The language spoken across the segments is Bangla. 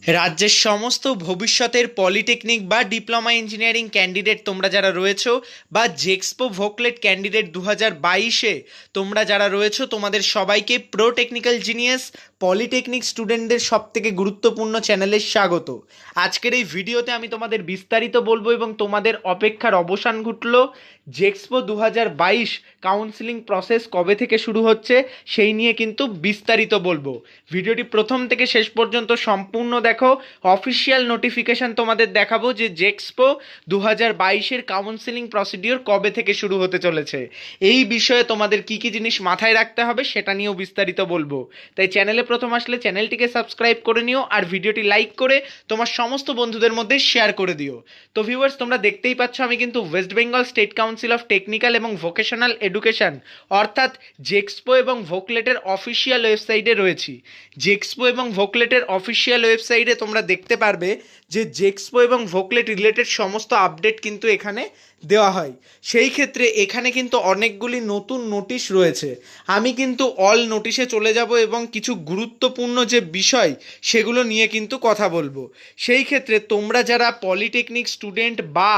রাজ্যের সমস্ত ভবিষ্যতের পলিটেকনিক বা ডিপ্লোমা ইঞ্জিনিয়ারিং ক্যান্ডিডেট তোমরা যারা রয়েছো বা জেক্সপো ভোকলেট ক্যান্ডিডেট 2022-এ তোমরা যারা রয়েছো তোমাদের সবাইকে প্রো টেকনিক্যাল জিনিয়াস পলিটেকনিক স্টুডেন্টদের সবথেকে গুরুত্বপূর্ণ চ্যানেলে স্বাগত। আজকের এই ভিডিওতে আমি তোমাদের বিস্তারিত বলবো এবং তোমাদের অপেক্ষার অবসান ঘটলো। জেক্সপো 2022 কাউন্সিলিং প্রসেস কবে থেকে শুরু হচ্ছে সেই নিয়ে কিন্তু বিস্তারিত বলবো। ভিডিওটি প্রথম থেকে শেষ পর্যন্ত সম্পূর্ণ দেখো। অফিসিয়াল নোটিফিকেশন তোমাদের দেখাবো যে জেক্সপো 2022-এর কাউন্সিলিং প্রসিডিওর কবে থেকে শুরু হতে চলেছে। এই বিষয়ে তোমাদের কি কি জিনিস মাথায় রাখতে হবে সেটা নিয়েও বিস্তারিত বলবো। তাই চ্যানেলে প্রথম আসলে চ্যানেলটিকে সাবস্ক্রাইব করে নিও আর ভিডিওটি লাইক করে তোমার সমস্ত বন্ধুদের মধ্যে শেয়ার করে দিও। তো ভিউয়ার্স, তোমরা দেখতেই পাচ্ছ আমি কিন্তু West Bengal state council of technical এবং ভোকেশনাল এডুকেশন অর্থাৎ জেক্সপো এবং ভোকলেটের অফিসিয়াল ওয়েবসাইটে রয়েছি। জেক্সপো এবং ভোকলেটের অফিসিয়াল ওয়েবসাইটে তোমরা দেখতে পারবে যে জেক্সপো এবং ভোকলেট রিলেটেড সমস্ত আপডেট কিন্তু এখানে দেওয়া হয়। সেই ক্ষেত্রে এখানে কিন্তু অনেকগুলি নতুন নোটিশ রয়েছে। আমি কিন্তু অল নোটিশে চলে যাব এবং কিছু গুরুত্বপূর্ণ যে বিষয় সেগুলো নিয়ে কিন্তু কথা বলবো। সেই ক্ষেত্রে তোমরা যারা পলিটেকনিক স্টুডেন্ট বা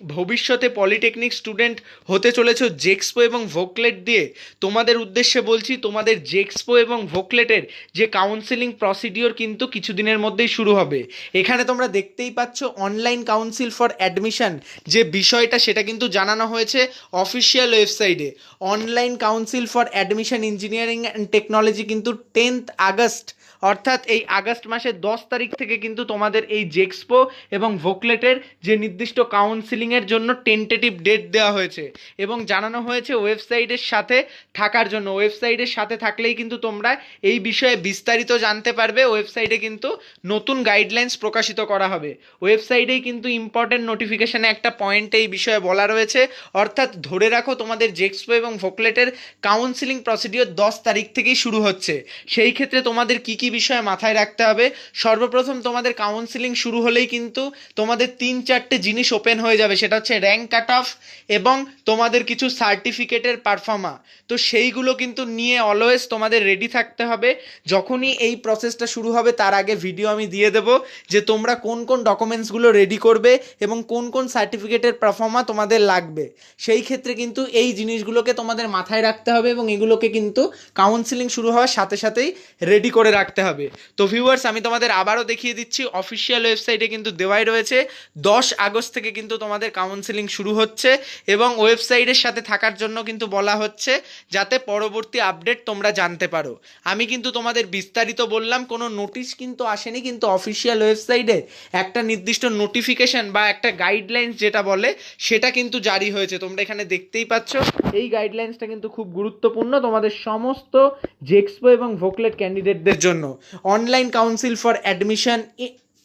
ভবিষ্যতে পলিটেকনিক স্টুডেন্ট হতে চলেছো জেক্সপো এবং ভোকলেট দিয়ে, তোমাদের উদ্দেশ্যে বলছি তোমাদের জেক্সপো এবং ভোকলেটের যে কাউন্সিলিং প্রসিডিওর কিন্তু কিছুদিনের মধ্যেই শুরু হবে। এখানে তোমরা দেখতেই পাচ্ছ অনলাইন কাউন্সিল ফর অ্যাডমিশন যে বিষয়টা সেটা কিন্তু জানানো হয়েছে অফিসিয়াল ওয়েবসাইটে। Online council for admission engineering and technology কিন্তু 10th আগস্ট অর্থাৎ এই আগস্ট মাসের 10 তারিখ থেকে কিন্তু তোমাদের এই জেক্সপো এবং ভোকলেটের যে নির্দিষ্ট কাউন্সিলিংয়ের জন্য টেন্টেটিভ ডেট দেওয়া হয়েছে এবং জানানো হয়েছে ওয়েবসাইটের সাথে থাকার জন্য। ওয়েবসাইটের সাথে থাকলেই কিন্তু তোমরা এই বিষয়ে বিস্তারিত জানতে পারবে। ওয়েবসাইটে কিন্তু নতুন গাইডলাইন্স প্রকাশিত করা হবে। ওয়েবসাইটেই কিন্তু ইম্পর্টেন্ট নোটিফিকেশানে একটা পয়েন্টে এই বিষয়ে বলা রয়েছে, অর্থাৎ ধরে রাখো তোমাদের জেক্সপো এবং ভোকলেটের কাউন্সিলিং প্রসিডিওর 10 তারিখ থেকেই শুরু হচ্ছে। সেই ক্ষেত্রে তোমাদের কি কি বিষয়ে মাথায় রাখতে হবে? সর্বপ্রথম তোমাদের কাউন্সিলিং শুরু হলেই কিন্তু তোমাদের 3-4টে জিনিস ওপেন হয়ে যাবে। সেটা হচ্ছে র্যাঙ্ক কাট অফ এবং তোমাদের কিছু সার্টিফিকেটের পারফর্মা। তো সেইগুলো কিন্তু নিয়ে অলওয়েজ তোমাদের রেডি থাকতে হবে। যখনই এই প্রসেসটা শুরু হবে তার আগে ভিডিও আমি দিয়ে দেবো যে তোমরা কোন কোন ডকুমেন্টসগুলো রেডি করবে এবং কোন কোন সার্টিফিকেটের পারফর্মা তোমাদের লাগবে। সেই ক্ষেত্রে কিন্তু এই জিনিসগুলোকে তোমাদের মাথায় রাখতে হবে এবং এগুলোকে কিন্তু কাউন্সিলিং শুরু হওয়ার সাথে সাথেই রেডি করে রাখতে হবে। তো ভিউয়ার্স, আমি তোমাদের আবারও দেখিয়ে দিচ্ছি অফিসিয়াল ওয়েবসাইটে কিন্তু দেওয়াই রয়েছে 10 আগস্ট থেকে কিন্তু তোমাদের কাউন্সিলিং শুরু হচ্ছে এবং ওয়েবসাইটের সাথে থাকার জন্য কিন্তু বলা হচ্ছে যাতে পরবর্তী আপডেট তোমরা জানতে পারো। আমি কিন্তু তোমাদের বিস্তারিত বললাম, কোনো নোটিশ কিন্তু আসেনি, কিন্তু অফিসিয়াল ওয়েবসাইটে একটা নির্দিষ্ট নোটিফিকেশন বা একটা গাইডলাইন্স যেটা বলে সেটা কিন্তু জারি হয়েছে। তোমরা এখানে দেখতেই পাচ্ছ এই গাইডলাইন্সটা কিন্তু খুব গুরুত্বপূর্ণ তোমাদের সমস্ত জেক্সপো এবং ভোকলেট ক্যান্ডিডেটদের জন্য। Online council for admission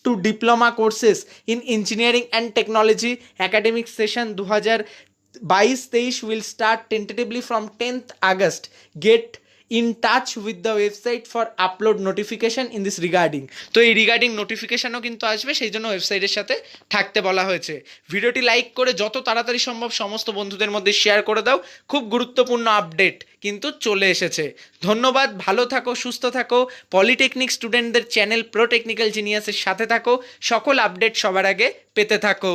to diploma courses in engineering and technology academic session 2022-23 will start tentatively from 10th August. Get in touch with the website for upload notification in this regarding. তো এই রিগার্ডিং নোটিফিকেশনও কিন্তু আসবে, সেই জন্য ওয়েবসাইটের সাথে থাকতে বলা হয়েছে। ভিডিওটি লাইক করে যত তাড়াতাড়ি সম্ভব সমস্ত বন্ধুদের মধ্যে শেয়ার করে দাও। খুব গুরুত্বপূর্ণ আপডেট কিন্তু চলে এসেছে। ধন্যবাদ, ভালো থাকো, সুস্থ থাকো। পলিটেকনিক স্টুডেন্টদের চ্যানেল প্রো টেকনিক্যাল জিনিয়াসের সাথে থাকো, সকল আপডেট সবার আগে পেতে থাকো।